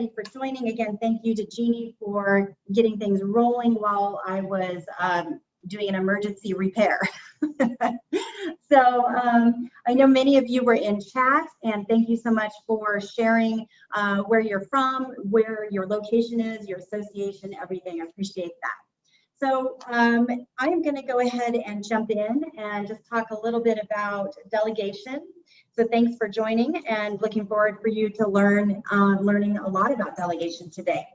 everybody for joining. Again, thank you to Jeannie for getting things rolling while I was doing an emergency repair. So I know many of you were in chat, and thank you so much for sharing where you're from, where your location is, your association, everything. I appreciate that. So I am going to go ahead and jump in and just talk a little bit about delegation. So thanks for joining, and looking forward for you to learning a lot about delegation today.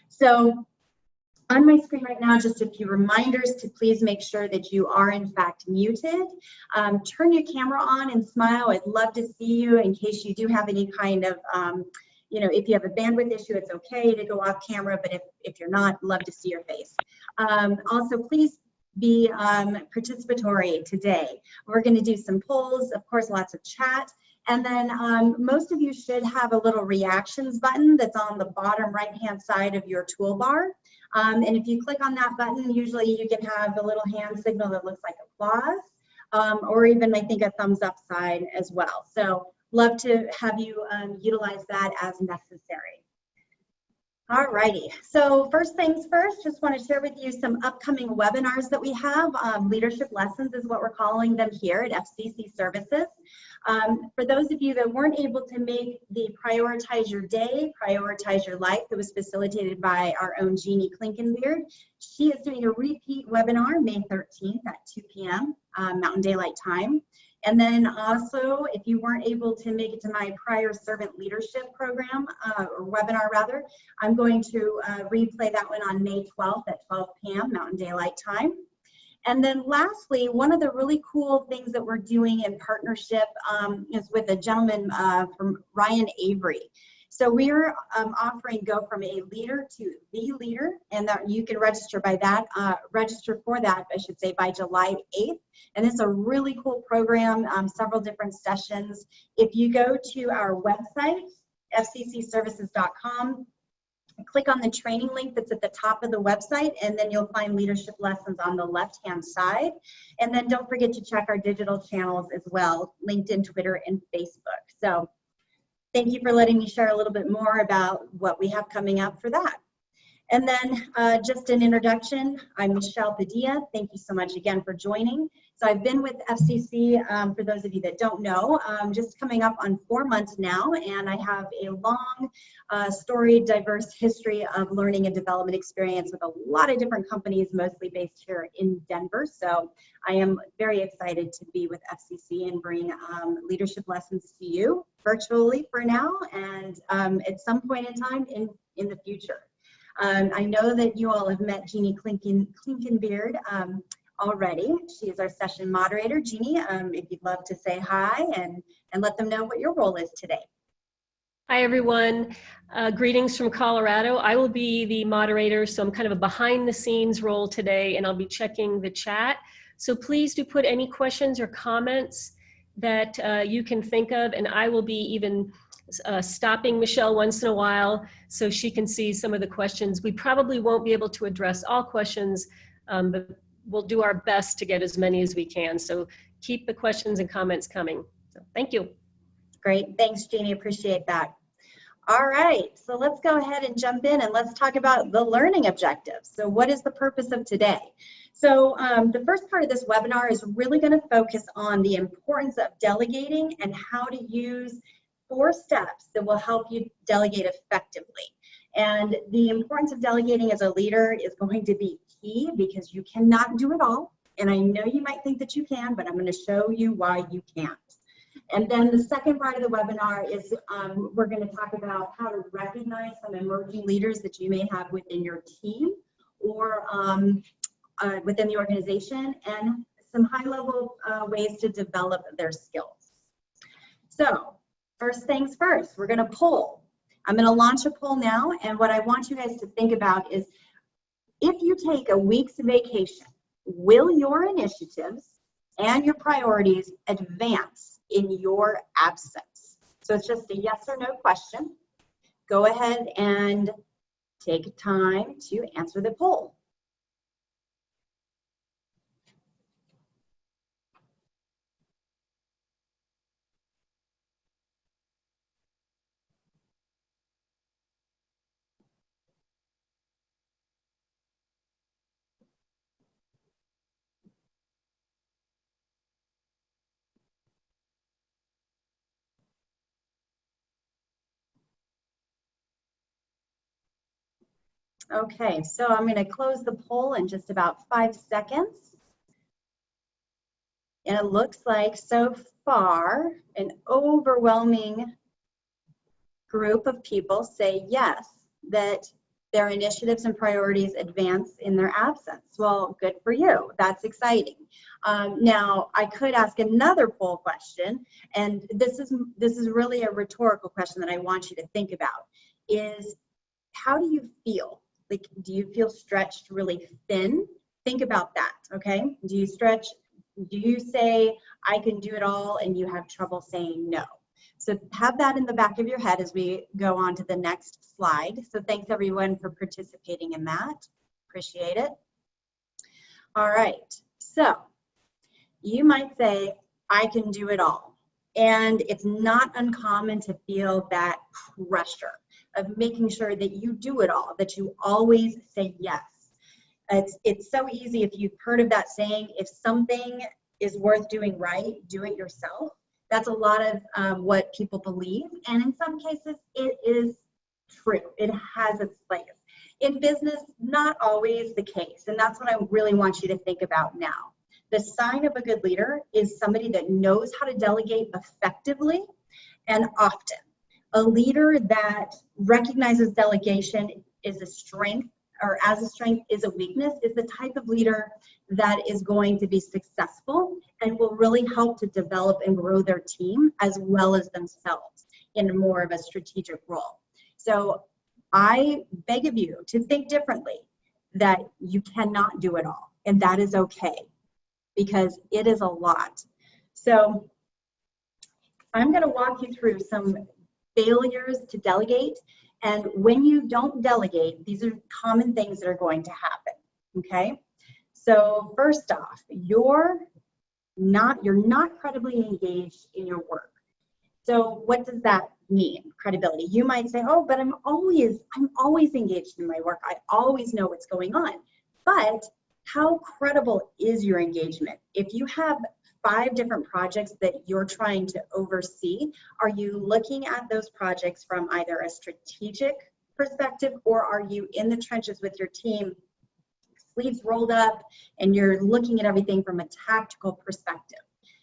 So on my screen right now, just a few reminders to please make sure that you are in fact muted. Turn your camera on and smile. I'd love to see you in case you do have any kind of, if you have a bandwidth issue, it's okay to go off camera, but if you're not, love to see your face. Also, please be participatory today. We're going to do some polls, of course, lots of chat. And then most of you should have a little reactions button that's on the bottom right-hand side of your toolbar. And if you click on that button, usually you can have a little hand signal that looks like applause, or even I think a thumbs up sign as well. So love to have you utilize that as necessary. All righty, so first things first, just want to share with you some upcoming webinars that we have. Leadership lessons is what we're calling them here at FCC Services. For those of you that weren't able to make the Prioritize Your Day, Prioritize Your Life that was facilitated by our own Jeannie Klinkenbeard, she is doing a repeat webinar May 13th at 2 p.m. Mountain Daylight Time. And then also, if you weren't able to make it to my prior servant leadership program, or webinar rather, I'm going to replay that one on May 12th at 12 p.m. Mountain Daylight Time. And then lastly, one of the really cool things that we're doing in partnership is with a gentleman from Ryan Avery. So we're offering go from a leader to the leader, and that you can register by that, register for that, I should say, by July 8th. And it's a really cool program, several different sessions. If you go to our website, fccservices.com, click on the training link that's at the top of the website, and then you'll find leadership lessons on the left-hand side. And then don't forget to check our digital channels as well, LinkedIn, Twitter, and Facebook. So thank you for letting me share a little bit more about what we have coming up for that. And then just an introduction, I'm Michele Padilla. Thank you so much again for joining. So I've been with FCC, for those of you that don't know, just coming up on 4 months now, and I have a long, storied, diverse history of learning and development experience with a lot of different companies, mostly based here in Denver. So I am very excited to be with FCC and bring leadership lessons to you virtually for now, and at some point in time in the future. I know that you all have met Jeannie Klinkenbeard already. She is our session moderator. Jeannie, if you'd love to say hi and let them know what your role is today. Hi, everyone. Greetings from Colorado. I will be the moderator, so I'm kind of a behind the scenes role today, and I'll be checking the chat. So please do put any questions or comments that you can think of, and I will be even stopping Michele once in a while so she can see some of the questions. We probably won't be able to address all questions, but we'll do our best to get as many as we can. So keep the questions and comments coming. So thank you. Great, thanks Jeannie, appreciate that. All right, so let's go ahead and jump in and let's talk about the learning objectives. So what is the purpose of today? So the first part of this webinar is really going to focus on the importance of delegating and how to use 4 steps that will help you delegate effectively. And the importance of delegating as a leader is going to be key because you cannot do it all. And I know you might think that you can, but I'm going to show you why you can't. And then the second part of the webinar is we're going to talk about how to recognize some emerging leaders that you may have within your team or within the organization, and some high-level ways to develop their skills. So first things first, we're going to poll. I'm going to launch a poll now, and what I want you guys to think about is if you take a week's vacation, will your initiatives and your priorities advance in your absence? So it's just a yes or no question. Go ahead and take time to answer the poll. Okay, so I'm going to close the poll in just about 5 seconds. And it looks like so far an overwhelming group of people say yes, that their initiatives and priorities advance in their absence. Well, good for you. That's exciting. Now, I could ask another poll question, and this is really a rhetorical question that I want you to think about, is how do you feel? Like, do you feel stretched really thin? Think about that, okay? Do you stretch, do you say, I can do it all, and you have trouble saying no? So have that in the back of your head as we go on to the next slide. So thanks everyone for participating in that. Appreciate it. All right, so you might say, I can do it all. And it's not uncommon to feel that pressure of making sure that you do it all, that you always say yes. It's so easy, if you've heard of that saying, if something is worth doing right, do it yourself. That's a lot of what people believe, and in some cases it is true. It has its place. In business, not always the case, and that's what I really want you to think about now. The sign of a good leader is somebody that knows how to delegate effectively and often. A leader that recognizes delegation is a strength, or as a strength is a weakness, is the type of leader that is going to be successful and will really help to develop and grow their team as well as themselves in more of a strategic role. So I beg of you to think differently, that you cannot do it all, and that is okay, because it is a lot. So I'm going to walk you through some failures to delegate. And when you don't delegate, these are common things that are going to happen, okay? So first off, you're not credibly engaged in your work. So what does that mean, credibility? You might say, oh, but I'm always engaged in my work. I always know what's going on. But how credible is your engagement? If you have 5 different projects that you're trying to oversee, are you looking at those projects from either a strategic perspective, or are you in the trenches with your team, sleeves rolled up, and you're looking at everything from a tactical perspective?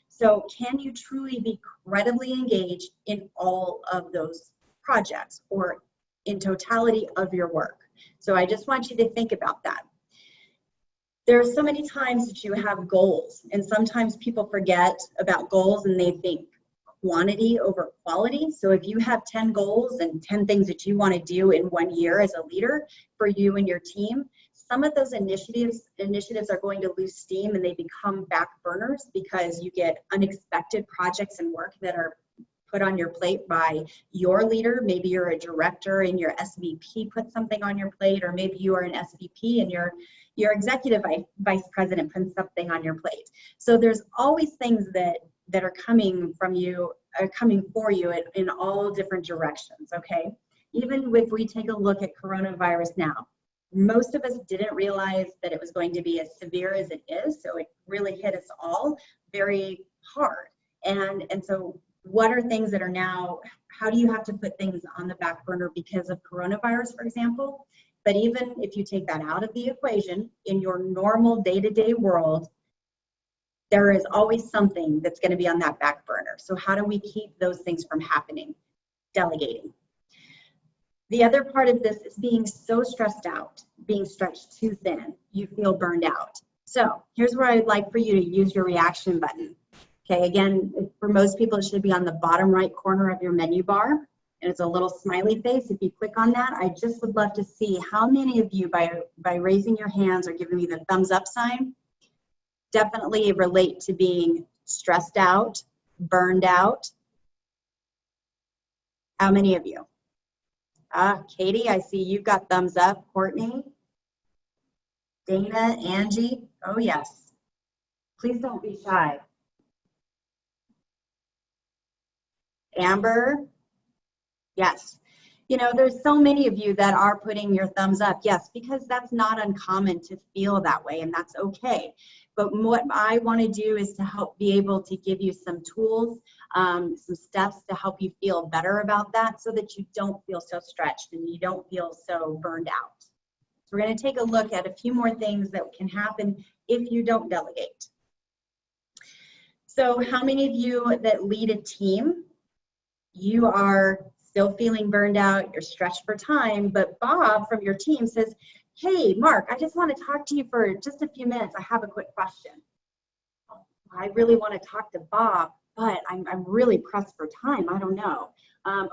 So can you truly be credibly engaged in all of those projects, or in totality of your work? So I just want you to think about that. There are so many times that you have goals, and sometimes people forget about goals and they think quantity over quality. So if you have 10 goals and 10 things that you want to do in 1 year as a leader for you and your team, some of those initiatives are going to lose steam, and they become back burners because you get unexpected projects and work that are put on your plate by your leader. Maybe you're a director and your SVP put something on your plate, or maybe you are an SVP and your executive vice president puts something on your plate. So there's always things that are coming from you, are coming for you in all different directions, okay? Even if we take a look at coronavirus now, most of us didn't realize that it was going to be as severe as it is, so it really hit us all very hard. And so what are things that are now, how do you have to put things on the back burner because of coronavirus, for example? But even if you take that out of the equation, in your normal day-to-day world, there is always something that's going to be on that back burner. So how do we keep those things from happening? Delegating. The other part of this is being so stressed out, being stretched too thin. You feel burned out. So here's where I'd like for you to use your reaction button. Okay, again, for most people, it should be on the bottom right corner of your menu bar. And it's a little smiley face. If you click on that, I just would love to see how many of you, by raising your hands or giving me the thumbs up sign, definitely relate to being stressed out, burned out. How many of you? Katie, I see you've got thumbs up. Courtney, Dana, Angie, oh yes. Please don't be shy. Amber, yes. You know, there's so many of you that are putting your thumbs up, yes, because that's not uncommon to feel that way, and that's okay. But what I want to do is to help be able to give you some tools, some steps to help you feel better about that, so that you don't feel so stretched and you don't feel so burned out. So we're going to take a look at a few more things that can happen if you don't delegate. So how many of you that lead a team, you are still feeling burned out, you're stretched for time, but Bob from your team says, hey, Mark, I just want to talk to you for just a few minutes. I have a quick question. I really want to talk to Bob, but I'm really pressed for time. I don't know.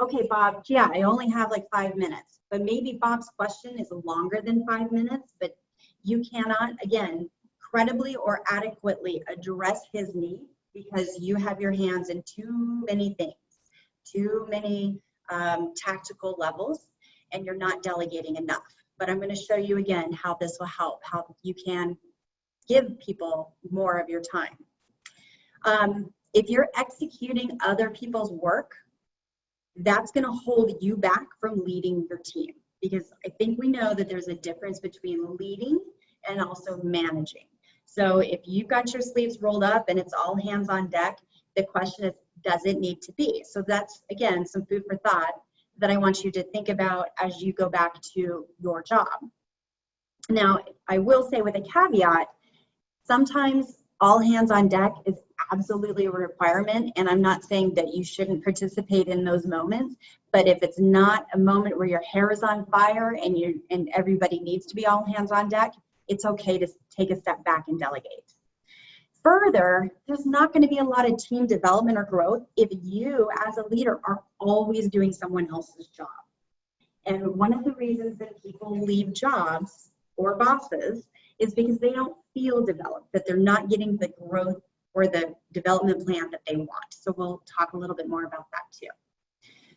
Okay, Bob, yeah, I only have like 5 minutes, but maybe Bob's question is longer than 5 minutes, but you cannot, again, credibly or adequately address his need because you have your hands in too many things, too many tactical levels, and you're not delegating enough. But I'm going to show you again how this will help, how you can give people more of your time. If you're executing other people's work, that's going to hold you back from leading your team, because I think we know that there's a difference between leading and also managing. So if you've got your sleeves rolled up and it's all hands on deck, the question is, does it need to be? So that's, again, some food for thought that I want you to think about as you go back to your job. Now, I will say with a caveat, sometimes all hands on deck is absolutely a requirement, and I'm not saying that you shouldn't participate in those moments, but if it's not a moment where your hair is on fire and everybody needs to be all hands on deck, it's okay to take a step back and delegate. Further, there's not going to be a lot of team development or growth if you as a leader are always doing someone else's job. And one of the reasons that people leave jobs or bosses is because they don't feel developed, that they're not getting the growth or the development plan that they want. So we'll talk a little bit more about that too.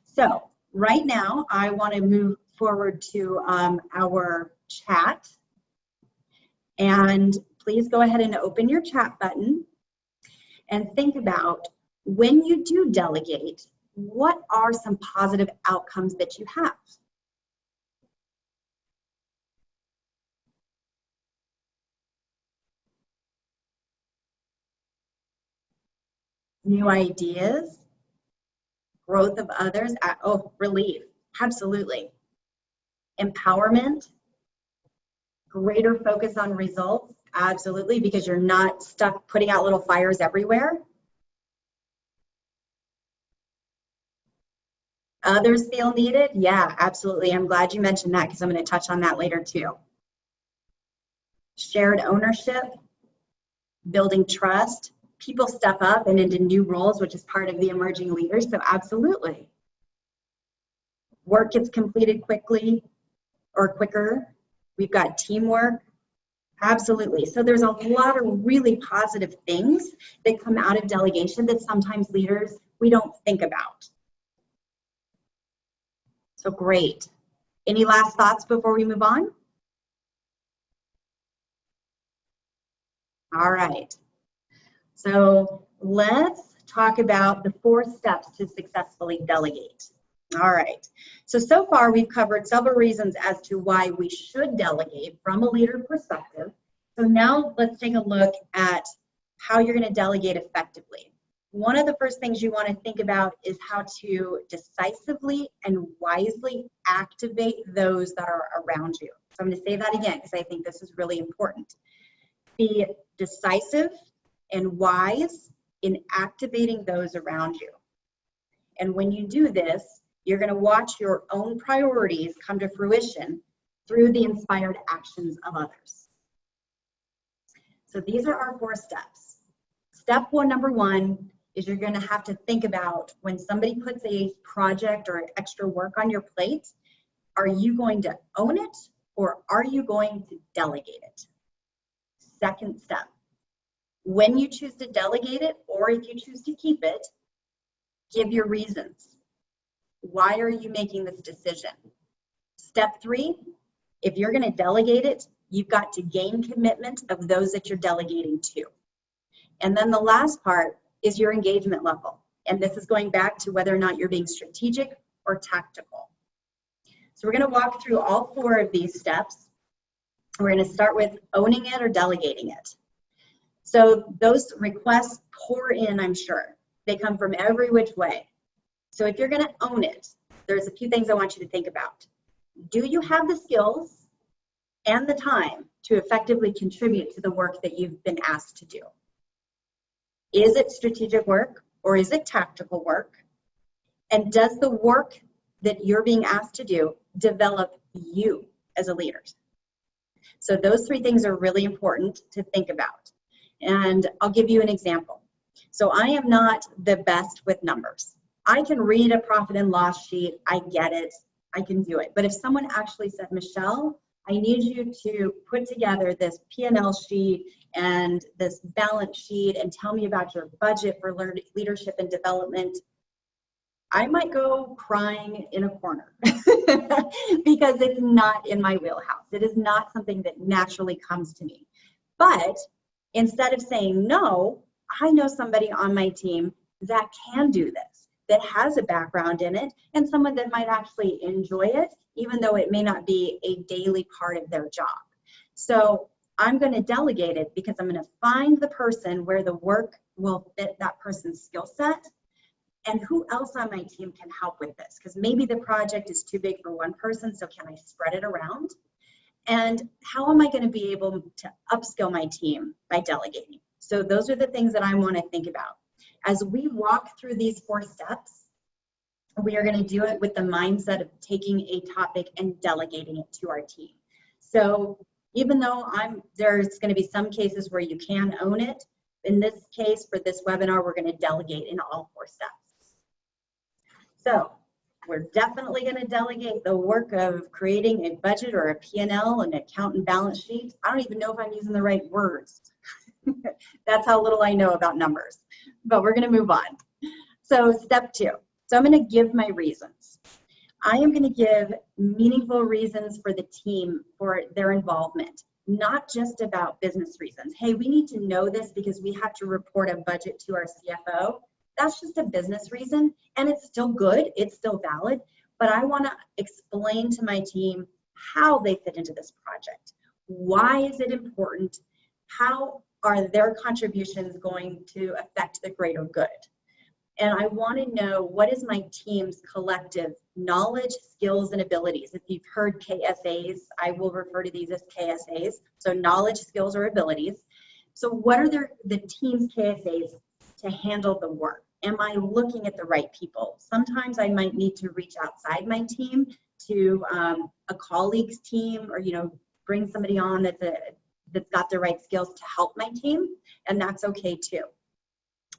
So right now, I want to move forward to our chat. And please go ahead and open your chat button and think about, when you do delegate, what are some positive outcomes that you have? New ideas, growth of others, oh, relief, absolutely. Empowerment, greater focus on results, absolutely, because you're not stuck putting out little fires everywhere. Others feel needed, yeah, absolutely. I'm glad you mentioned that because I'm going to touch on that later too. Shared ownership, building trust. People step up and into new roles, which is part of the emerging leaders, so absolutely. Work gets completed quickly or quicker. We've got teamwork, absolutely. So there's a lot of really positive things that come out of delegation that sometimes leaders, we don't think about. So great. Any last thoughts before we move on? All right. So let's talk about the 4 steps to successfully delegate. All right. So far we've covered several reasons as to why we should delegate from a leader perspective. So now let's take a look at how you're going to delegate effectively. One of the first things you want to think about is how to decisively and wisely activate those that are around you. So I'm going to say that again because I think this is really important. Be decisive and wise in activating those around you. And when you do this, you're going to watch your own priorities come to fruition through the inspired actions of others. So these are our 4 steps. Step number 1 is you're going to have to think about, when somebody puts a project or extra work on your plate, are you going to own it or are you going to delegate it? Second step, when you choose to delegate it or if you choose to keep it, give your reasons. Why are you making this decision? Step 3, if you're going to delegate it, you've got to gain commitment of those that you're delegating to. And then the last part is your engagement level. And this is going back to whether or not you're being strategic or tactical. So we're going to walk through all 4 of these steps. We're going to start with owning it or delegating it. So those requests pour in, I'm sure. They come from every which way. So if you're going to own it, there's a few things I want you to think about. Do you have the skills and the time to effectively contribute to the work that you've been asked to do? Is it strategic work or is it tactical work? And does the work that you're being asked to do develop you as a leader? So those three things are really important to think about. And I'll give you an example. So I am not the best with numbers. I can read a profit and loss sheet. I get it. I can do it. But if someone actually said, Michelle, I need you to put together this P&L sheet and this balance sheet and tell me about your budget for leadership and development, I might go crying in a corner because it's not in my wheelhouse. It is not something that naturally comes to me. But instead of saying no, I know somebody on my team that can do this, that has a background in it, and someone that might actually enjoy it, even though it may not be a daily part of their job. So I'm going to delegate it because I'm going to find the person where the work will fit that person's skill set. And who else on my team can help with this? Because maybe the project is too big for one person, so can I spread it around? And how am I going to be able to upskill my team by delegating? So those are the things that I want to think about. As we walk through these 4 steps, we are going to do it with the mindset of taking a topic and delegating it to our team. So even though there's going to be some cases where you can own it, in this case, for this webinar, we're going to delegate in all 4 steps. So we're definitely going to delegate the work of creating a budget or a P&L, an account and balance sheet. I don't even know if I'm using the right words. That's how little I know about numbers, but we're going to move on. So step 2. So I'm going to give my reasons. I am going to give meaningful reasons for the team for their involvement, not just about business reasons. Hey, we need to know this because we have to report a budget to our CFO. That's just a business reason, and it's still good, it's still valid, but I want to explain to my team how they fit into this project. Why is it important? How are their contributions going to affect the greater good? And I want to know what is my team's collective knowledge, skills, and abilities. If you've heard KSAs, I will refer to these as KSAs. So knowledge, skills, or abilities. So what are the team's KSAs to handle the work? Am I looking at the right people? Sometimes I might need to reach outside my team to a colleague's team, or bring somebody on that's got the right skills to help my team, and that's okay too.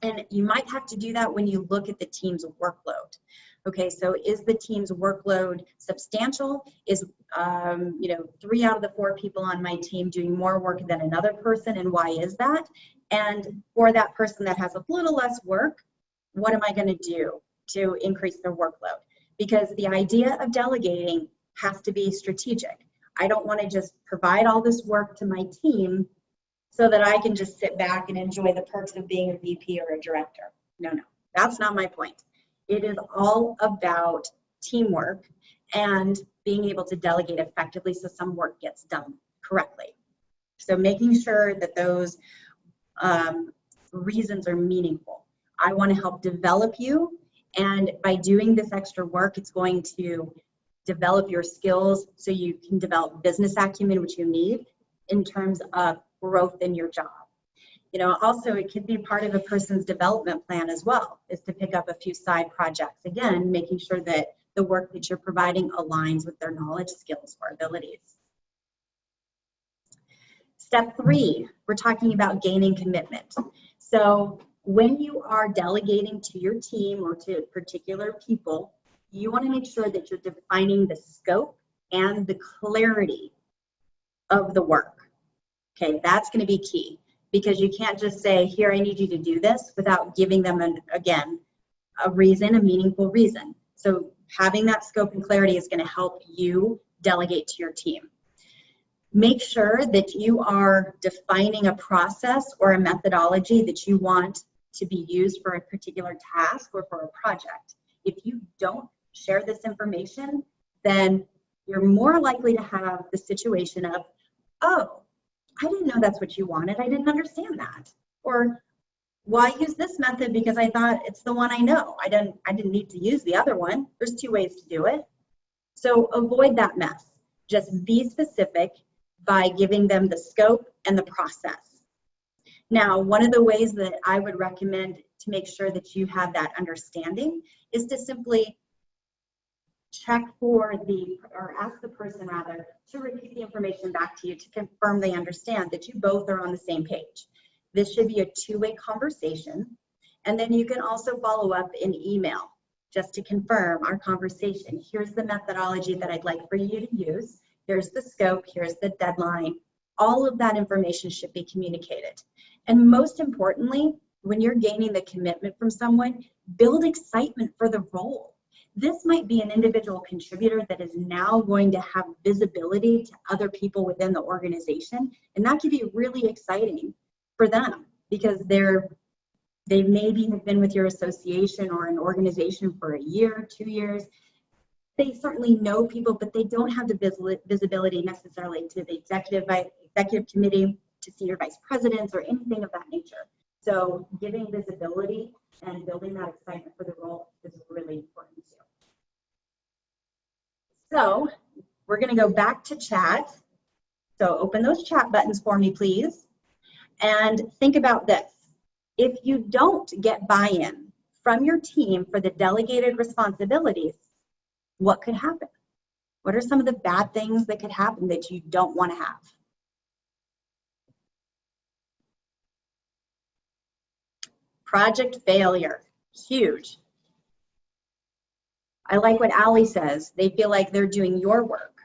And you might have to do that when you look at the team's workload. Okay, so is the team's workload substantial? Is 3 out of the 4 people on my team doing more work than another person, and why is that? And for that person that has a little less work, what am I going to do to increase their workload? Because the idea of delegating has to be strategic. I don't want to just provide all this work to my team so that I can just sit back and enjoy the perks of being a VP or a director. No, that's not my point. It is all about teamwork and being able to delegate effectively so some work gets done correctly. So making sure that those reasons are meaningful. I want to help develop you, and by doing this extra work, it's going to develop your skills so you can develop business acumen, which you need in terms of growth in your job. Also it could be part of a person's development plan as well, is to pick up a few side projects. Again, making sure that the work that you're providing aligns with their knowledge, skills, or abilities. Step 3, we're talking about gaining commitment. So when you are delegating to your team or to particular people, you want to make sure that you're defining the scope and the clarity of the work. Okay, that's going to be key, because you can't just say, here, I need you to do this, without giving them, a reason, a meaningful reason. So having that scope and clarity is going to help you delegate to your team. Make sure that you are defining a process or a methodology that you want to be used for a particular task or for a project. If you don't share this information, then you're more likely to have the situation of, oh, I didn't know that's what you wanted. I didn't understand that. Or, well, I use this method because I thought it's the one I know. I didn't need to use the other one. There's 2 ways to do it. So avoid that mess. Just be specific, by giving them the scope and the process. Now, one of the ways that I would recommend to make sure that you have that understanding is to simply check for or ask the person rather, to repeat the information back to you to confirm they understand that you both are on the same page. This should be a two-way conversation. And then you can also follow up in email just to confirm our conversation. Here's the methodology that I'd like for you to use. Here's the scope, here's the deadline. All of that information should be communicated. And most importantly, when you're gaining the commitment from someone, build excitement for the role. This might be an individual contributor that is now going to have visibility to other people within the organization. And that can be really exciting for them because they maybe have been with your association or an organization for a year, 2 years. They certainly know people, but they don't have the visibility necessarily to the executive committee, to senior vice presidents, or anything of that nature. So giving visibility and building that excitement for the role is really important too. So we're going to go back to chat. So open those chat buttons for me, please. And think about this. If you don't get buy-in from your team for the delegated responsibilities, what could happen? What are some of the bad things that could happen that you don't want to have? Project failure, huge. I like what Allie says. They feel like they're doing your work.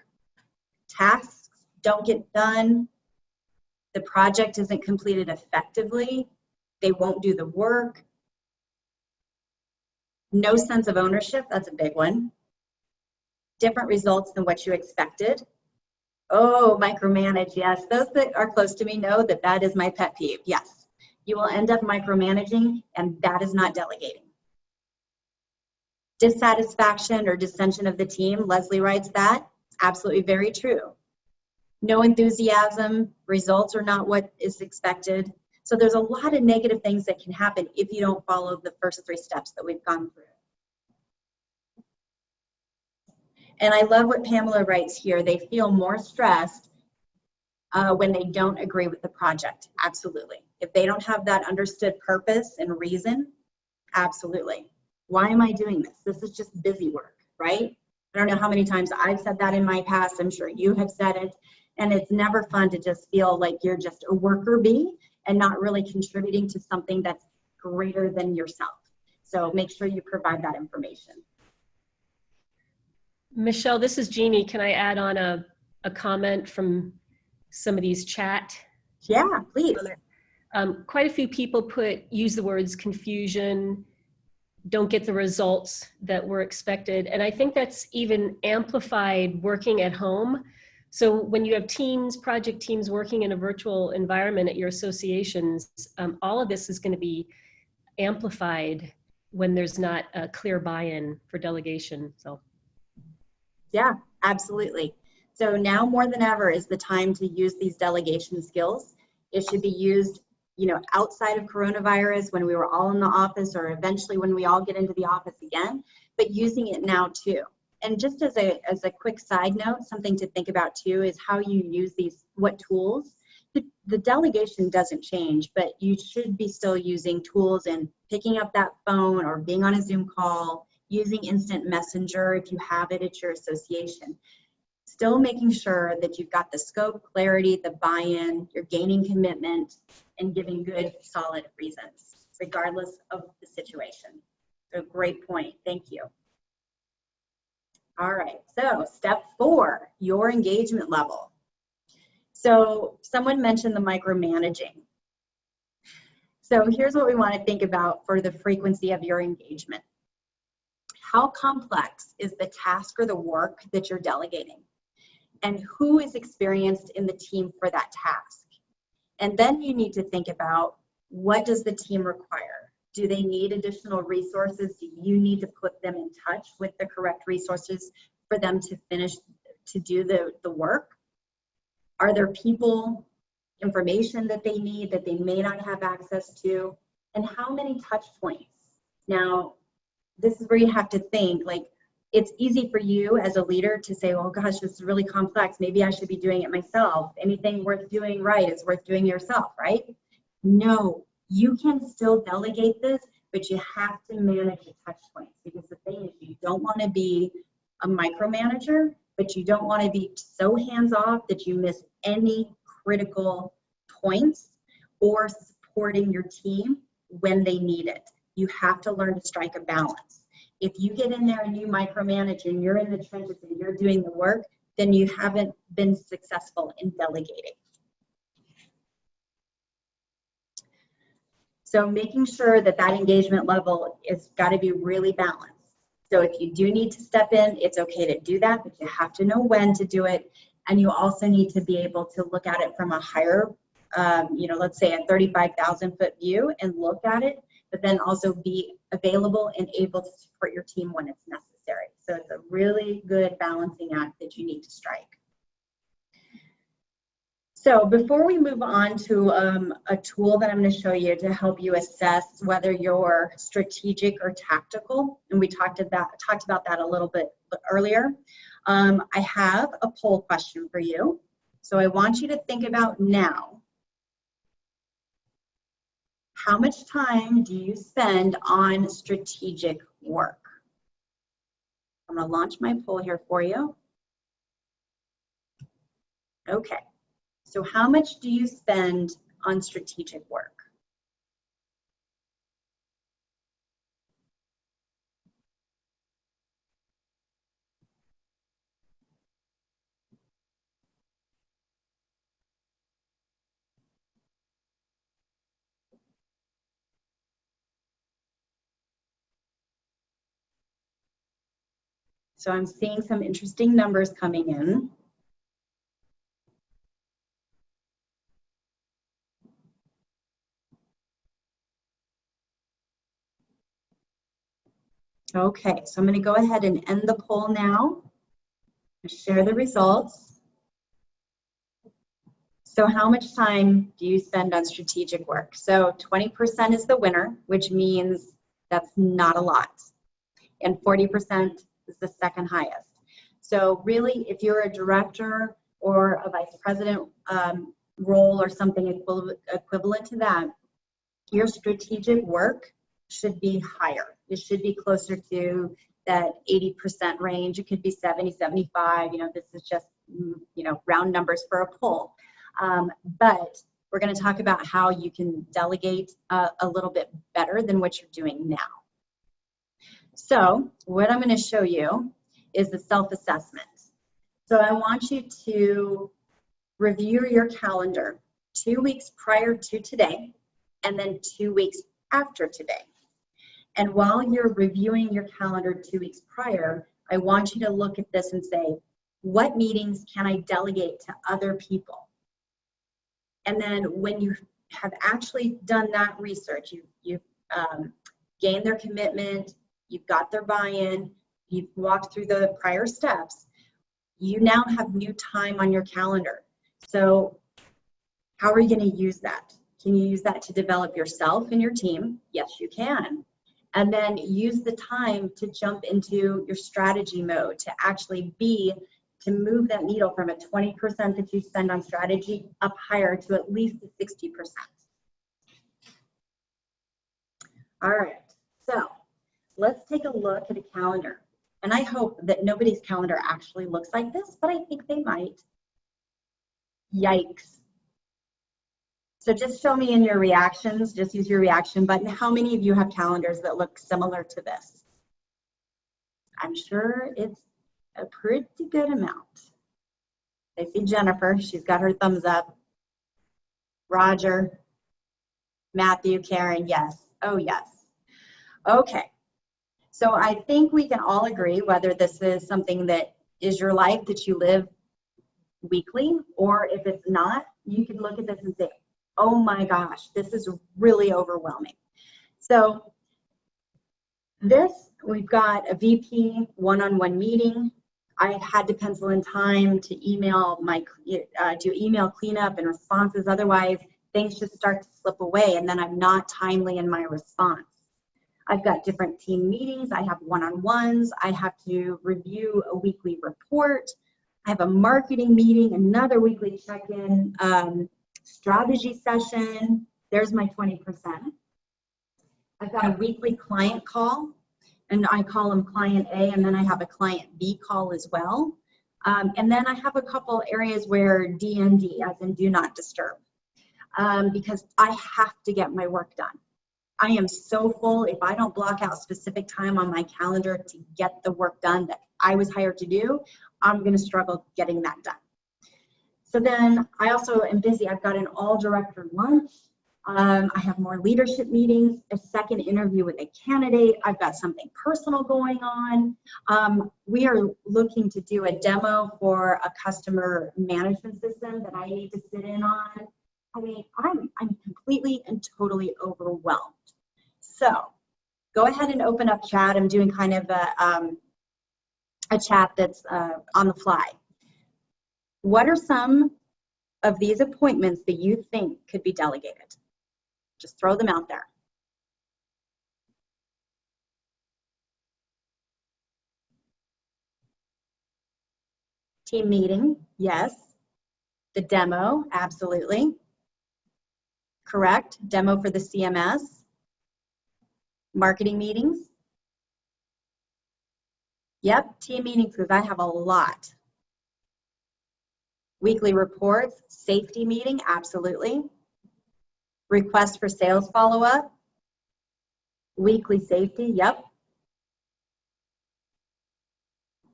Tasks don't get done. The project isn't completed effectively. They won't do the work. No sense of ownership, that's a big one. Different results than what you expected. Oh, micromanage, yes. Those that are close to me know that that is my pet peeve, yes. You will end up micromanaging, and that is not delegating. Dissatisfaction or dissension of the team, Leslie writes that. Absolutely very true. No enthusiasm, results are not what is expected. So there's a lot of negative things that can happen if you don't follow the first 3 steps that we've gone through. And I love what Pamela writes here. They feel more stressed when they don't agree with the project. Absolutely. If they don't have that understood purpose and reason, absolutely. Why am I doing this? This is just busy work, right? I don't know how many times I've said that in my past. I'm sure you have said it. And it's never fun to just feel like you're just a worker bee and not really contributing to something that's greater than yourself. So make sure you provide that information. Michelle, this is Jeannie. Can I add on a comment from some of these chat? Yeah, please. Quite a few people use the words confusion, don't get the results that were expected. And I think that's even amplified working at home. So when you have teams, project teams working in a virtual environment at your associations, all of this is going to be amplified when there's not a clear buy-in for delegation. So, yeah, absolutely. So now more than ever is the time to use these delegation skills. It should be used, outside of coronavirus when we were all in the office, or eventually when we all get into the office again, but using it now too. And just as a quick side note, something to think about too is how you use these, what tools. The delegation doesn't change, but you should be still using tools and picking up that phone or being on a Zoom call, using instant messenger if you have it at your association. Still making sure that you've got the scope, clarity, the buy-in, you're gaining commitment, and giving good, solid reasons, regardless of the situation. So great point, thank you. All right, so step 4, your engagement level. So someone mentioned the micromanaging. So here's what we want to think about for the frequency of your engagement. How complex is the task or the work that you're delegating? And who is experienced in the team for that task? And then you need to think about, what does the team require? Do they need additional resources? Do you need to put them in touch with the correct resources for them to do the work? Are there people, information that they need that they may not have access to? And how many touch points? Now, this is where you have to think, like, it's easy for you as a leader to say, oh gosh, this is really complex. Maybe I should be doing it myself. Anything worth doing right is worth doing yourself, right? No, you can still delegate this, but you have to manage the touch points, because the thing is, you don't want to be a micromanager, but you don't want to be so hands-off that you miss any critical points or supporting your team when they need it. You have to learn to strike a balance. If you get in there and you micromanage and you're in the trenches and you're doing the work, then you haven't been successful in delegating. So making sure that that engagement level is got to be really balanced. So if you do need to step in, it's okay to do that, but you have to know when to do it. And you also need to be able to look at it from a higher, let's say a 35,000 foot view and look at it, but then also be available and able to support your team when it's necessary. So it's a really good balancing act that you need to strike. So before we move on to a tool that I'm going to show you to help you assess whether you're strategic or tactical, and we talked about that a little bit earlier, I have a poll question for you. So I want you to think about now, how much time do you spend on strategic work? I'm going to launch my poll here for you. Okay. So how much do you spend on strategic work? So I'm seeing some interesting numbers coming in. Okay, so I'm going to go ahead and end the poll now. Share the results. So how much time do you spend on strategic work? So 20% is the winner, which means that's not a lot. And 40% is the second highest. So really, if you're a director or a vice president role or something equivalent to that, your strategic work should be higher. It should be closer to that 80% range. It could be 70, 75. This is just, round numbers for a poll. But we're going to talk about how you can delegate a little bit better than what you're doing now. So what I'm going to show you is the self-assessment. So I want you to review your calendar 2 weeks prior to today, and then 2 weeks after today. And while you're reviewing your calendar 2 weeks prior, I want you to look at this and say, what meetings can I delegate to other people? And then when you have actually done that research, you've gained their commitment, you've got their buy-in, you've walked through the prior steps, you now have new time on your calendar. So how are you going to use that? Can you use that to develop yourself and your team? Yes, you can. And then use the time to jump into your strategy mode, to actually to move that needle from a 20% that you spend on strategy up higher to at least 60%. All right, so let's take a look at a calendar. And I hope that nobody's calendar actually looks like this, but I think they might. Yikes. So just show me in your reactions, just use your reaction button. How many of you have calendars that look similar to this? I'm sure it's a pretty good amount. I see Jennifer, she's got her thumbs up. Roger, Matthew, Karen, yes. Oh, yes. Okay. So I think we can all agree, whether this is something that is your life that you live weekly, or if it's not, you can look at this and say, oh my gosh, this is really overwhelming. So we've got a VP one-on-one meeting. I had to pencil in time to email do email cleanup and responses. Otherwise, things just start to slip away, and then I'm not timely in my response. I've got different team meetings. I have one-on-ones. I have to review a weekly report. I have a marketing meeting, another weekly check-in, strategy session. There's my 20%. I've got a weekly client call, and I call them client A, and then I have a client B call as well. And then I have a couple areas where DND, as in do not disturb, because I have to get my work done. I am so full. If I don't block out specific time on my calendar to get the work done that I was hired to do, I'm going to struggle getting that done. So then I also am busy. I've got an all director lunch. I have more leadership meetings, a second interview with a candidate. I've got something personal going on. We are looking to do a demo for a customer management system that I need to sit in on. I mean, I'm completely and totally overwhelmed. So go ahead and open up chat. I'm doing kind of a chat that's on the fly. What are some of these appointments that you think could be delegated? Just throw them out there. Team meeting, yes. The demo, absolutely. Correct, demo for the CMS. Marketing meetings. Yep, team meetings, because I have a lot. Weekly reports, safety meeting, absolutely. Request for sales follow-up. Weekly safety, yep.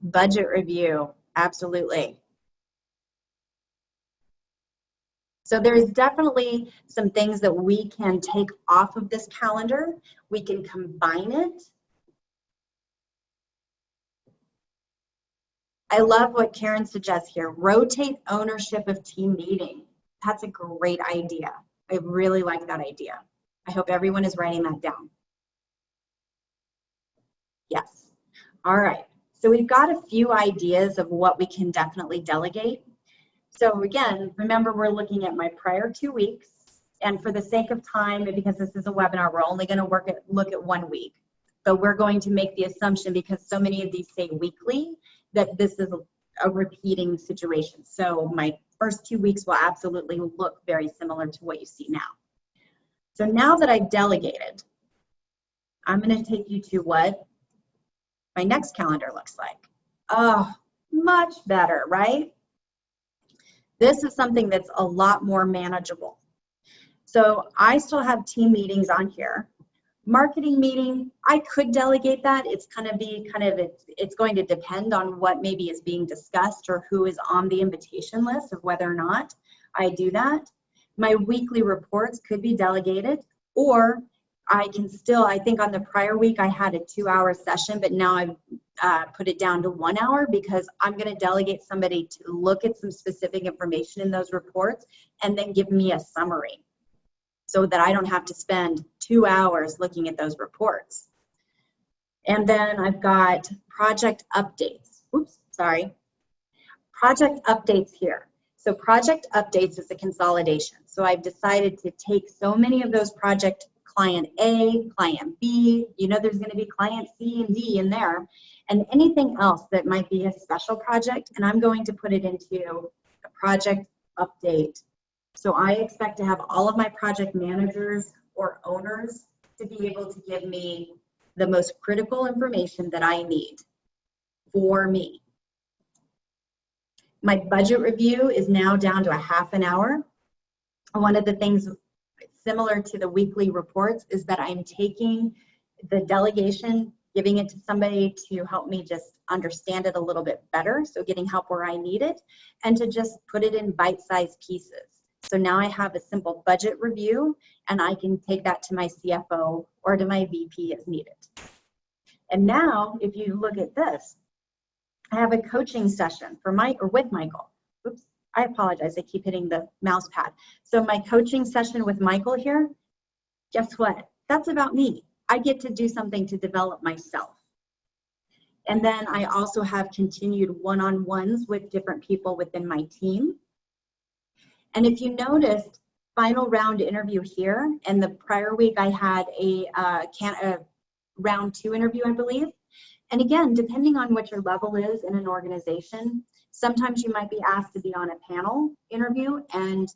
Budget review, absolutely. So there's definitely some things that we can take off of this calendar. We can combine it. I love what Karen suggests here. Rotate ownership of team meeting. That's a great idea. I really like that idea. I hope everyone is writing that down. Yes. All right. So we've got a few ideas of what we can definitely delegate. So again, remember we're looking at my prior 2 weeks. And for the sake of time, because this is a webinar, we're only going to look at 1 week. But we're going to make the assumption, because so many of these say weekly, that this is a repeating situation. So my first 2 weeks will absolutely look very similar to what you see now. So now that I've delegated, I'm going to take you to what my next calendar looks like. Oh, much better, right? This is something that's a lot more manageable. So I still have team meetings on here. Marketing meeting, I could delegate that. It's going to be it's going to depend on what maybe is being discussed or who is on the invitation list of whether or not I do that. My weekly reports could be delegated, or I can still, I think on the prior week I had a 2-hour session, but now I've put it down to 1 hour, because I'm going to delegate somebody to look at some specific information in those reports and then give me a summary, so that I don't have to spend 2 hours looking at those reports. And then I've got project updates. Oops, sorry. Project updates here. So project updates is a consolidation. So I've decided to take so many of those project client A, client B, you know there's going to be client C and D in there, and anything else that might be a special project, and I'm going to put it into a project update. So I expect to have all of my project managers or owners to be able to give me the most critical information that I need for me. My budget review is now down to a half an hour. One of the things similar to the weekly reports is that I'm taking the delegation, giving it to somebody to help me just understand it a little bit better, so getting help where I need it, and to just put it in bite-sized pieces. So now I have a simple budget review, and I can take that to my CFO or to my VP as needed. And now, if you look at this, I have a coaching session for with Michael. Oops, I apologize, I keep hitting the mouse pad. So my coaching session with Michael here, guess what? That's about me. I get to do something to develop myself. And then I also have continued one-on-ones with different people within my team. And if you noticed, final round interview here, and the prior week I had a round 2 interview, I believe. And again, depending on what your level is in an organization, sometimes you might be asked to be on a panel interview, and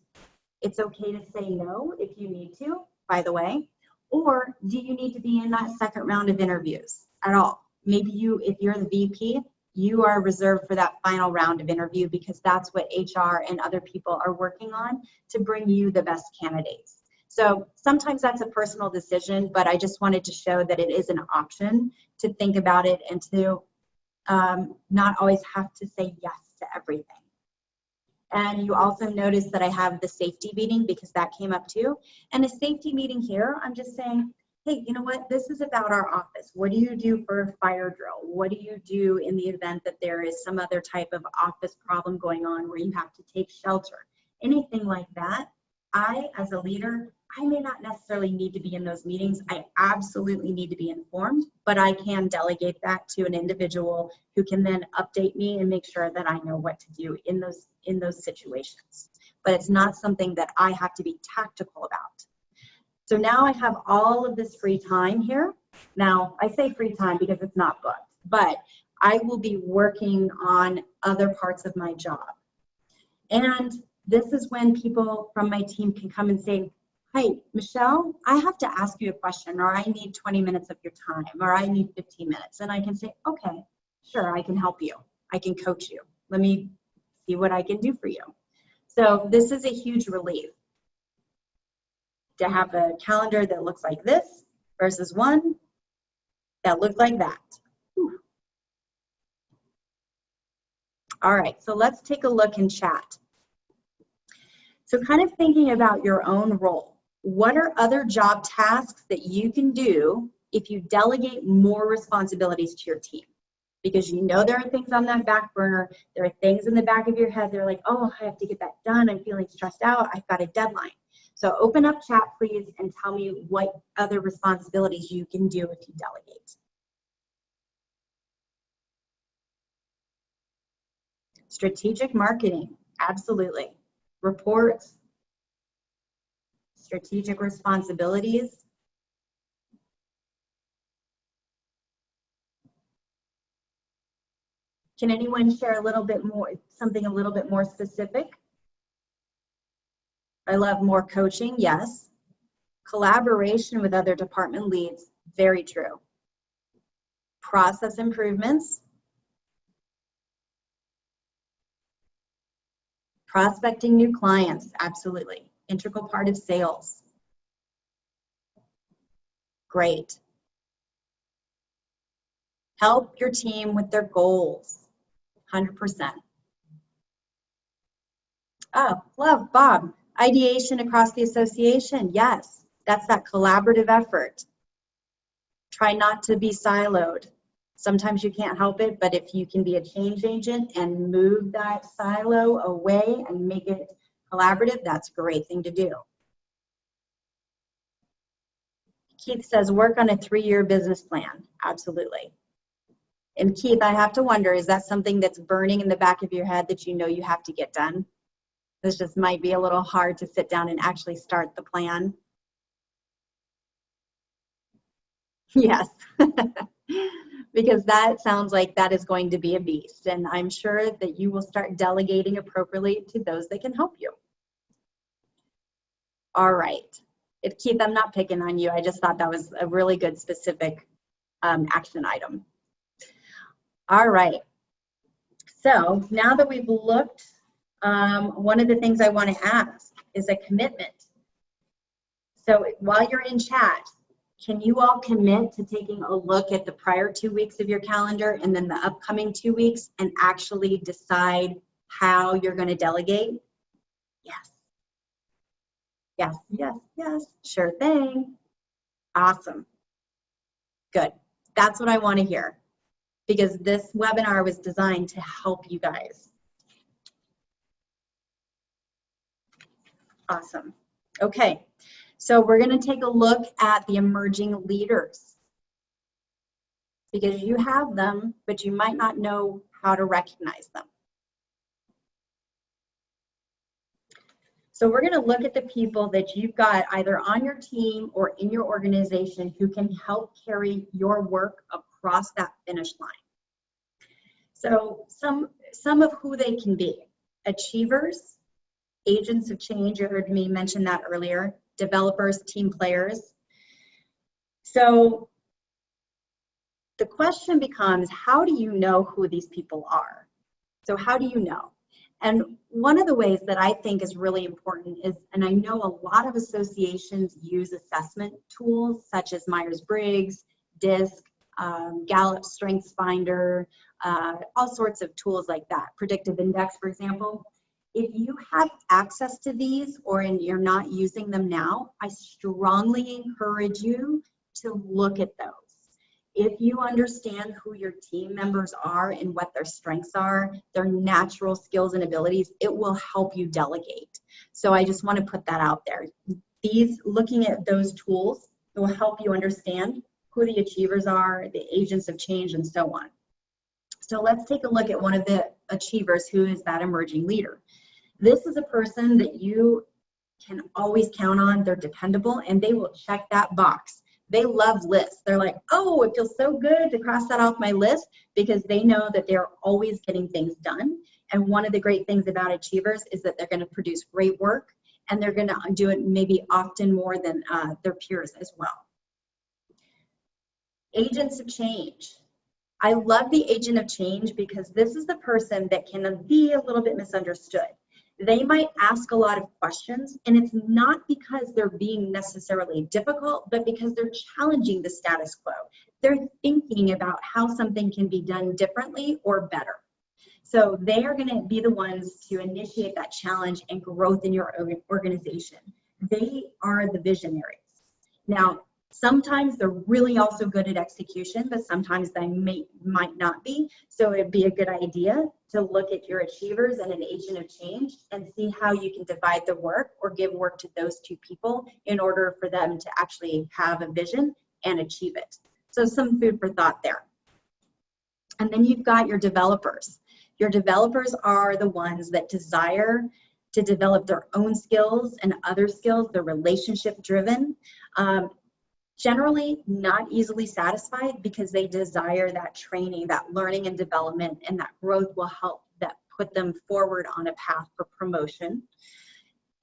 it's okay to say no if you need to, by the way. Or do you need to be in that second round of interviews at all? Maybe if you're the VP, you are reserved for that final round of interview because that's what HR and other people are working on to bring you the best candidates. So sometimes that's a personal decision, but I just wanted to show that it is an option to think about it and to not always have to say yes to everything. And you also notice that I have the safety meeting because that came up too. And a safety meeting here, I'm just saying, hey, you know what? This is about our office. What do you do for a fire drill? What do you do in the event that there is some other type of office problem going on where you have to take shelter? Anything like that. I, as a leader, I may not necessarily need to be in those meetings. I absolutely need to be informed, but I can delegate that to an individual who can then update me and make sure that I know what to do in those situations. But it's not something that I have to be tactical about. So now I have all of this free time here. Now, I say free time because it's not booked, but I will be working on other parts of my job. And this is when people from my team can come and say, hey, Michelle, I have to ask you a question, or I need 20 minutes of your time, or I need 15 minutes. And I can say, okay, sure, I can help you. I can coach you. Let me see what I can do for you. So this is a huge relief to have a calendar that looks like this versus one that looks like that. Whew. All right, so let's take a look in chat. So kind of thinking about your own role. What are other job tasks that you can do if you delegate more responsibilities to your team? Because you know there are things on that back burner. There are things in the back of your head. They're like, oh, I have to get that done. I'm feeling stressed out. I've got a deadline. So open up chat, please, and tell me what other responsibilities you can do if you delegate. Strategic marketing, absolutely. Reports, strategic responsibilities. Can anyone share a little bit more, something a little bit more specific? I love more coaching, yes. Collaboration with other department leads, very true. Process improvements. Prospecting new clients, absolutely. Integral part of sales. Great. Help your team with their goals, 100%. Oh, love, Bob. Ideation across the association, yes. That's that collaborative effort. Try not to be siloed. Sometimes you can't help it, but if you can be a change agent and move that silo away and make it collaborative, that's a great thing to do. Keith says, work on a 3-year business plan. Absolutely. And Keith, I have to wonder, is that something that's burning in the back of your head that you know you have to get done? This just might be a little hard to sit down and actually start the plan. Yes. Because that sounds like that is going to be a beast. And I'm sure that you will start delegating appropriately to those that can help you. All right. Keith, I'm not picking on you. I just thought that was a really good specific action item. All right. So now that we've looked, one of the things I want to ask is a commitment. So while you're in chat, can you all commit to taking a look at the prior 2 weeks of your calendar and then the upcoming 2 weeks and actually decide how you're going to delegate? Yes. Yes, yes, yes. Sure thing. Awesome. Good. That's what I want to hear, because this webinar was designed to help you guys. Awesome. Okay. So we're going to take a look at the emerging leaders, because you have them, but you might not know how to recognize them. So we're going to look at the people that you've got either on your team or in your organization who can help carry your work across that finish line. So some of who they can be: achievers, agents of change, you heard me mention that earlier, developers, team players. So the question becomes, how do you know who these people are? So how do you know? And one of the ways that I think is really important is, and I know a lot of associations use assessment tools such as Myers-Briggs, DISC, Gallup Strengths Finder, all sorts of tools like that, predictive index, for example. If you have access to these or you're not using them now, I strongly encourage you to look at those. If you understand who your team members are and what their strengths are, their natural skills and abilities, it will help you delegate. So I just want to put that out there. Looking at those tools will help you understand who the achievers are, the agents of change, and so on. So let's take a look at one of the achievers who is that emerging leader. This is a person that you can always count on. They're dependable and they will check that box. They love lists. They're like, oh, it feels so good to cross that off my list, because they know that they're always getting things done. And one of the great things about achievers is that they're going to produce great work, and they're going to do it maybe often more than their peers as well. Agents of change. I love the agent of change because this is the person that can be a little bit misunderstood. They might ask a lot of questions, and it's not because they're being necessarily difficult, but because they're challenging the status quo. They're thinking about how something can be done differently or better. So they are going to be the ones to initiate that challenge and growth in your organization. They are the visionaries. Now, sometimes they're really also good at execution, but sometimes they might not be. So it'd be a good idea to look at your achievers and an agent of change and see how you can divide the work or give work to those two people in order for them to actually have a vision and achieve it. So some food for thought there. And then you've got your developers. Your developers are the ones that desire to develop their own skills and other skills. They're relationship driven. Generally not easily satisfied because they desire that training, that learning and development, and that growth will help that put them forward on a path for promotion.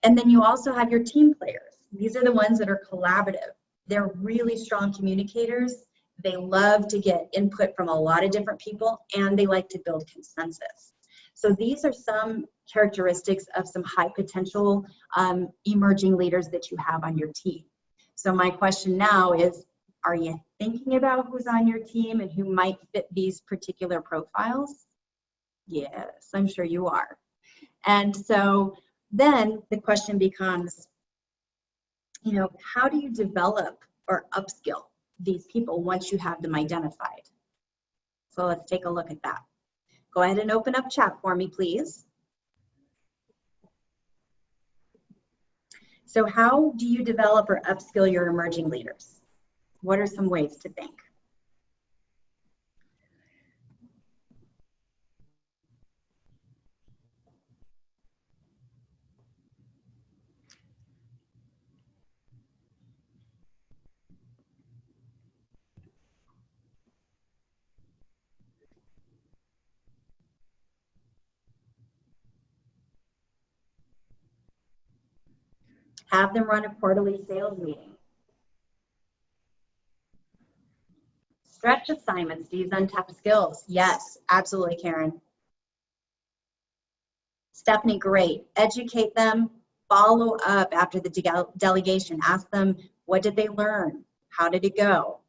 And then you also have your team players. These are the ones that are collaborative. They're really strong communicators. They love to get input from a lot of different people, and they like to build consensus. So these are some characteristics of some high potential emerging leaders that you have on your team. So my question now is, are you thinking about who's on your team and who might fit these particular profiles? Yes, I'm sure you are. And so then the question becomes, how do you develop or upskill these people once you have them identified? So let's take a look at that. Go ahead and open up chat for me, please. So how do you develop or upskill your emerging leaders? What are some ways to think? Have them run a quarterly sales meeting. Stretch assignments to use untapped skills. Yes, absolutely, Karen. Stephanie, great. Educate them. Follow up after the delegation. Ask them, what did they learn? How did it go?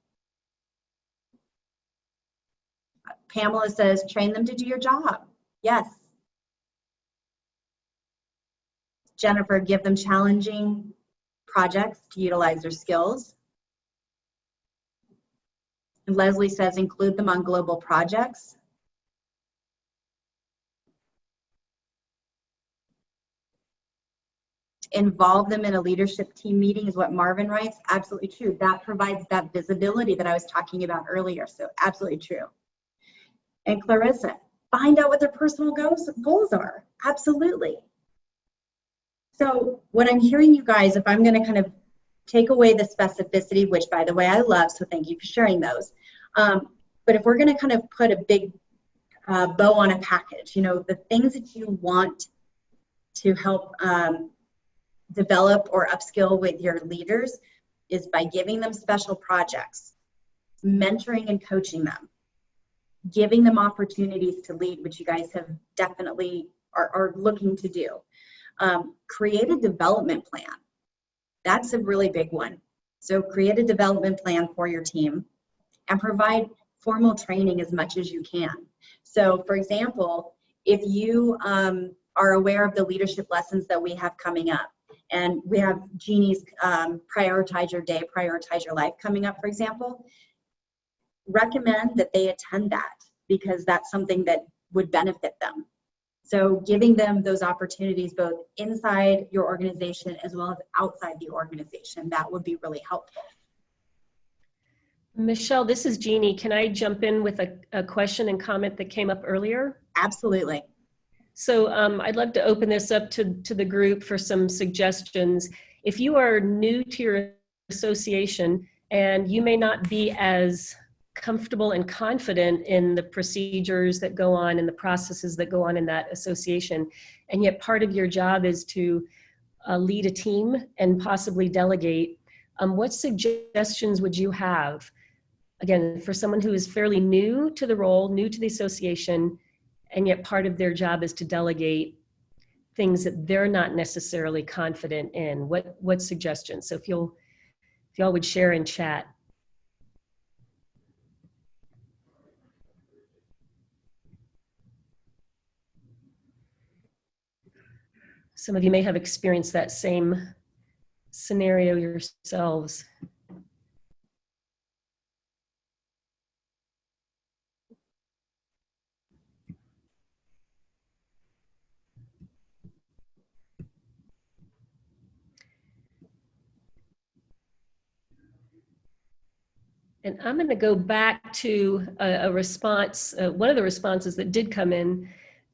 Pamela says, train them to do your job. Yes. Jennifer, give them challenging projects to utilize their skills. And Leslie says, include them on global projects. Involve them in a leadership team meeting is what Marvin writes. Absolutely true. That provides that visibility that I was talking about earlier. So absolutely true. And Clarissa, find out what their personal goals are. Absolutely. So what I'm hearing you guys, if I'm going to kind of take away the specificity, which by the way I love, so thank you for sharing those. But if we're going to kind of put a big bow on a package, you know, the things that you want to help develop or upskill with your leaders is by giving them special projects, mentoring and coaching them, giving them opportunities to lead, which you guys have definitely are looking to do. Create a development plan. That's a really big one. So create a development plan for your team and provide formal training as much as you can. So for example, if you are aware of the leadership lessons that we have coming up, and we have Jeannie's Prioritize Your Day, Prioritize Your Life coming up, for example, recommend that they attend that because that's something that would benefit them. So giving them those opportunities both inside your organization as well as outside the organization, that would be really helpful. Michele, this is Jeannie. Can I jump in with a question and comment that came up earlier? Absolutely. So I'd love to open this up to the group for some suggestions. If you are new to your association and you may not be as comfortable and confident in the procedures that go on and the processes that go on in that association, and yet part of your job is to lead a team and possibly delegate, what suggestions would you have? Again, for someone who is fairly new to the role, new to the association, and yet part of their job is to delegate things that they're not necessarily confident in. What suggestions? So if y'all would share in chat. Some of you may have experienced that same scenario yourselves. And I'm going to go back to a response. One of the responses that did come in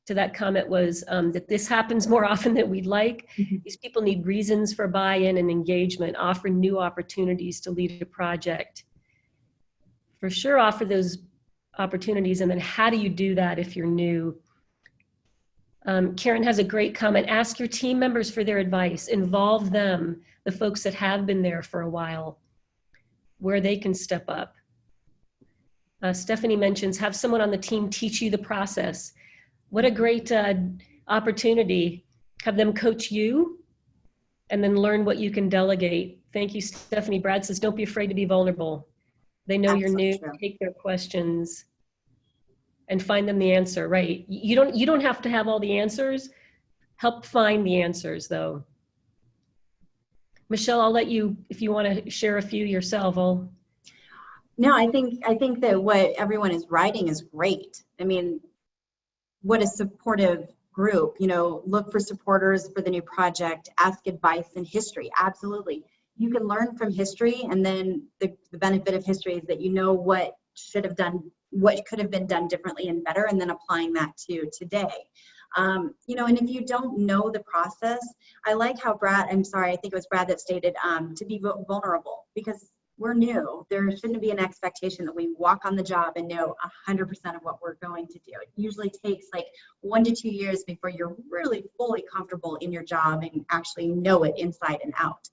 to that comment was that this happens more often than we'd like. Mm-hmm. These people need reasons for buy-in and engagement, offer new opportunities to lead a project. For sure, offer those opportunities, and then how do you do that if you're new? Karen has a great comment. Ask your team members for their advice. Involve them, the folks that have been there for a while, where they can step up. Stephanie mentions, have someone on the team teach you the process. What a great opportunity. Have them coach you and then learn what you can delegate. Thank you, Stephanie. Brad says, don't be afraid to be vulnerable. They know you're new, take their questions and find them the answer, right? You don't have to have all the answers. Help find the answers though. Michele, I'll let you, if you want to share a few yourself. No, I think that what everyone is writing is great. I mean, what a supportive group, you know, look for supporters for the new project, ask advice in history. Absolutely. You can learn from history, and then the benefit of history is that you know what should have done, what could have been done differently and better, and then applying that to today. You know, and if you don't know the process, I like how Brad, I'm sorry, I think it was Brad that stated to be vulnerable, because we're new. There shouldn't be an expectation that we walk on the job and know 100% of what we're going to do. It usually takes like 1 to 2 years before you're really fully comfortable in your job and actually know it inside and out.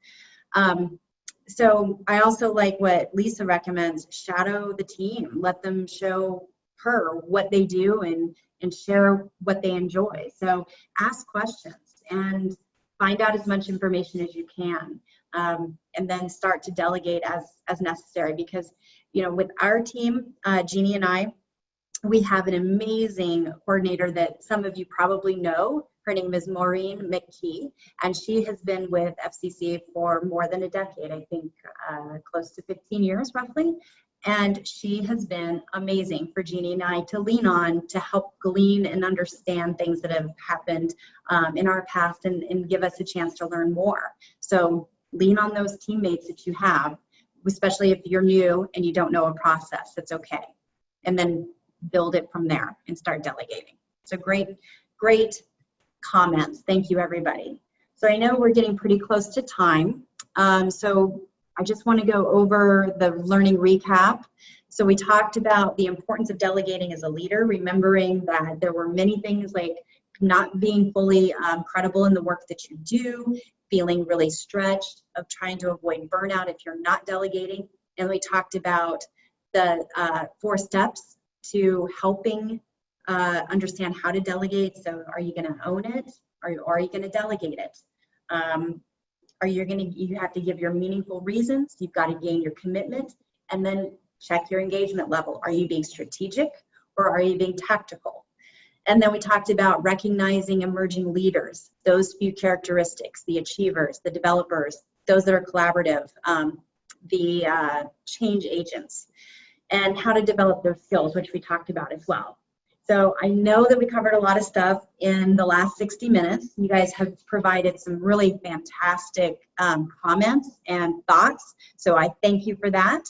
So I also like what Lisa recommends, shadow the team, let them show her what they do and share what they enjoy. So ask questions and find out as much information as you can, and then start to delegate as necessary. Because, you know, with our team, Jeannie and I, we have an amazing coordinator that some of you probably know. Her name is Maureen McKee, and she has been with FCC for more than a decade, I think close to 15 years roughly. And she has been amazing for Jeannie and I to lean on to help glean and understand things that have happened in our past and give us a chance to learn more. So lean on those teammates that you have, especially if you're new and you don't know a process, it's okay. And then build it from there and start delegating. So great comments. Thank you, everybody. So I know we're getting pretty close to time. So I just want to go over the learning recap. So we talked about the importance of delegating as a leader, remembering that there were many things like not being fully credible in the work that you do, feeling really stretched, of trying to avoid burnout if you're not delegating. And we talked about the 4 steps to helping understand how to delegate. So are you going to own it, or are you going to delegate it? You have to give your meaningful reasons. You've got to gain your commitment, and then check your engagement level. Are you being strategic, or are you being tactical? And then we talked about recognizing emerging leaders, those few characteristics, the achievers, the developers, those that are collaborative, the change agents, and how to develop their skills, which we talked about as well. So I know that we covered a lot of stuff in the last 60 minutes. You guys have provided some really fantastic comments and thoughts. So I thank you for that.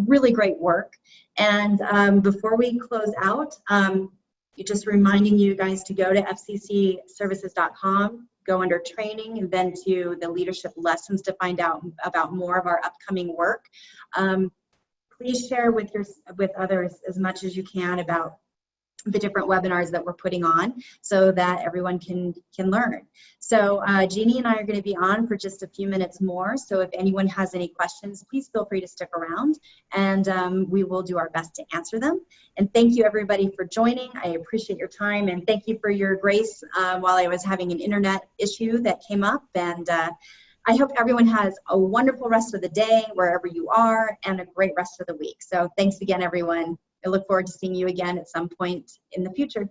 Really great work. And before we close out, just reminding you guys to go to fccservices.com, go under training, and then to the leadership lessons to find out about more of our upcoming work. Please share with others as much as you can about the different webinars that we're putting on so that everyone can learn. So Jeannie and I are going to be on for just a few minutes more. So if anyone has any questions, please feel free to stick around, and we will do our best to answer them. And thank you everybody for joining. I appreciate your time, and thank you for your grace while I was having an internet issue that came up. And I hope everyone has a wonderful rest of the day wherever you are, and a great rest of the week. So thanks again, everyone. I look forward to seeing you again at some point in the future.